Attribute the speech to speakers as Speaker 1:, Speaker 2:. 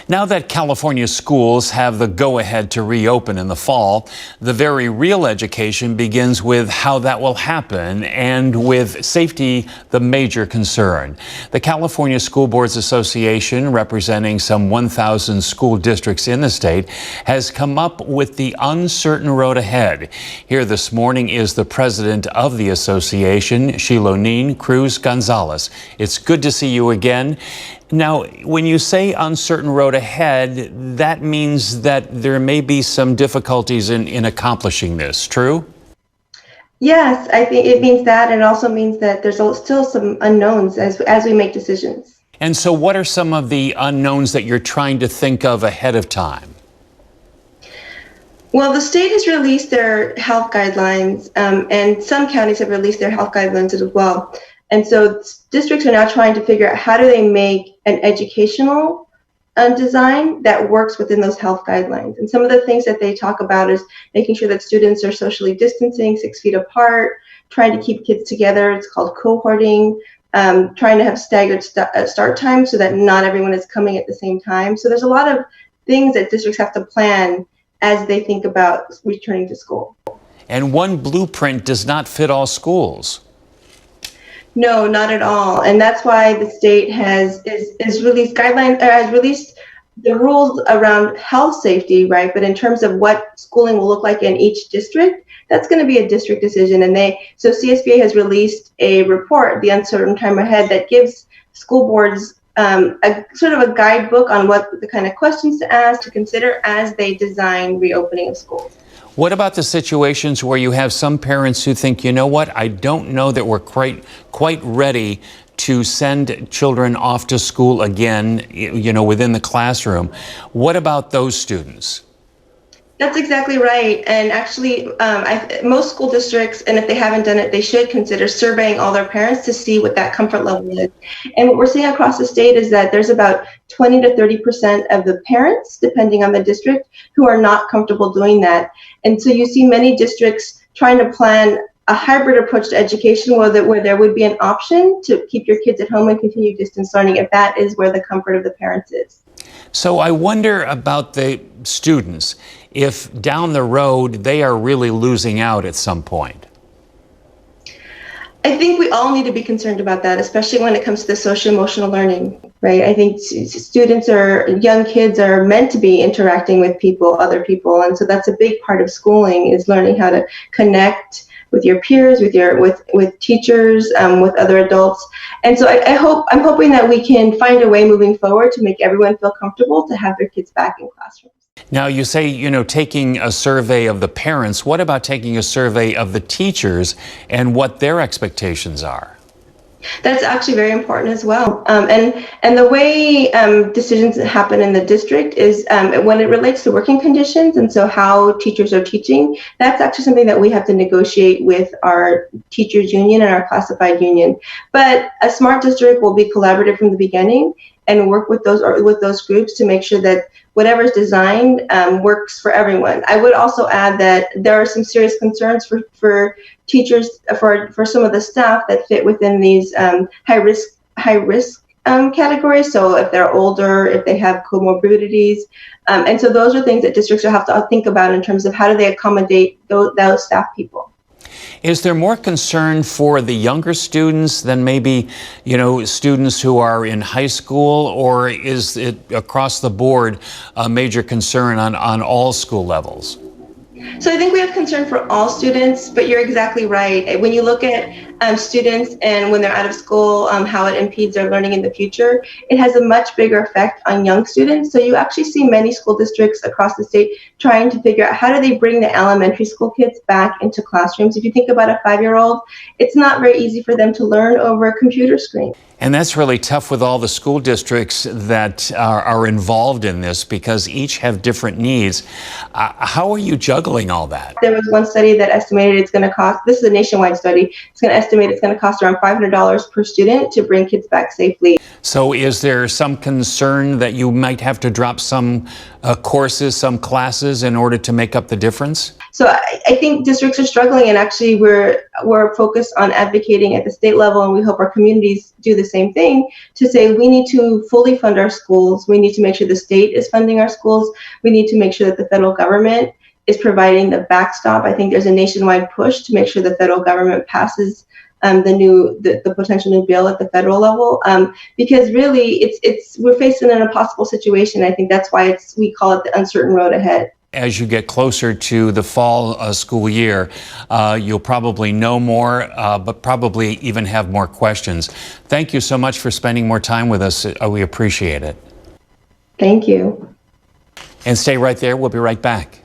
Speaker 1: Now that California schools have the go-ahead to reopen in the fall, the very real education begins with how that will happen, and with safety the major concern. The California School Boards Association, representing some 1,000 school districts in the state, has come up with the uncertain road ahead. Here this morning is the president of the association, Xilonin Cruz Gonzalez. It's good to see you again. Now, when you say uncertain road ahead, that means that there may be some difficulties in accomplishing this, true?
Speaker 2: Yes, I think it means that, and it also means that there's still some unknowns as we make decisions.
Speaker 1: And so what are some of the unknowns that you're trying to think of ahead of time?
Speaker 2: Well, the state has released their health guidelines, and some counties have released their health guidelines as well. And so districts are now trying to figure out how do they make an educational design that works within those health guidelines. And some of the things that they talk about is making sure that students are socially distancing 6 feet apart, trying to keep kids together. It's called cohorting, trying to have staggered start times so that not everyone is coming at the same time. So there's a lot of things that districts have to plan as they think about returning to school.
Speaker 1: And one blueprint does not fit all schools.
Speaker 2: No, not at all. And that's why the state has released guidelines, or has released the rules around health safety, right? But in terms of what schooling will look like in each district, that's going to be a district decision. And so CSBA has released a report, The Uncertain Time Ahead, that gives school boards a sort of a guidebook on what the kind of questions to ask, to consider as they design reopening of schools.
Speaker 1: What about the situations where you have some parents who think, you know what, I don't know that we're quite ready to send children off to school again, within the classroom? What about those students?
Speaker 2: That's exactly right. And actually, most school districts, and if they haven't done it, they should consider surveying all their parents to see what that comfort level is. And what we're seeing across the state is that there's about 20 to 30% of the parents, depending on the district, who are not comfortable doing that. And so you see many districts trying to plan a hybrid approach to education where there would be an option to keep your kids at home and continue distance learning if that is where the comfort of the parents is.
Speaker 1: So I wonder about the students, if down the road they are really losing out at some point.
Speaker 2: I think we all need to be concerned about that, especially when it comes to the social emotional learning, right? I think young kids are meant to be interacting with other people. And so that's a big part of schooling, is learning how to connect with your peers, with teachers, with other adults. And so I'm hoping that we can find a way moving forward to make everyone feel comfortable to have their kids back in classrooms.
Speaker 1: Now, you say, taking a survey of the parents. What about taking a survey of the teachers and what their expectations are?
Speaker 2: That's actually very important as well. And the way decisions happen in the district is when it relates to working conditions, and so how teachers are teaching, that's actually something that we have to negotiate with our teachers union and our classified union. But a smart district will be collaborative from the beginning and work with those groups to make sure that whatever is designed works for everyone. I would also add that there are some serious concerns for teachers, for some of the staff that fit within these high risk categories. So if they're older, if they have comorbidities, and so those are things that districts will have to think about in terms of how do they accommodate those staff people.
Speaker 1: Is there more concern for the younger students than maybe, students who are in high school, or is it across the board a major concern on all school levels?
Speaker 2: So I think we have concern for all students, but you're exactly right. When you look at students and when they're out of school, how it impedes their learning in the future, it has a much bigger effect on young students. So you actually see many school districts across the state trying to figure out how do they bring the elementary school kids back into classrooms. If you think about a 5-year-old, it's not very easy for them to learn over a computer screen.
Speaker 1: And that's really tough with all the school districts that are involved in this, because each have different needs. How are you juggling all that?
Speaker 2: There was one study that estimated it's going to cost, this is a nationwide study, it's going to estimate it's going to cost around $500 per student to bring kids back safely.
Speaker 1: So is there some concern that you might have to drop some courses, some classes in order to make up the difference?
Speaker 2: So I think districts are struggling, and actually we're focused on advocating at the state level, and we hope our communities do the same thing, to say we need to fully fund our schools. We need to make sure the state is funding our schools. We need to make sure that the federal government is providing the backstop. I think there's a nationwide push to make sure the federal government passes the potential new bill at the federal level, because really we're facing an impossible situation. I think that's why we call it the uncertain road ahead.
Speaker 1: As you get closer to the fall school year, you'll probably know more, but probably even have more questions. Thank you so much for spending more time with us. We appreciate it.
Speaker 2: Thank you.
Speaker 1: And stay right there. We'll be right back.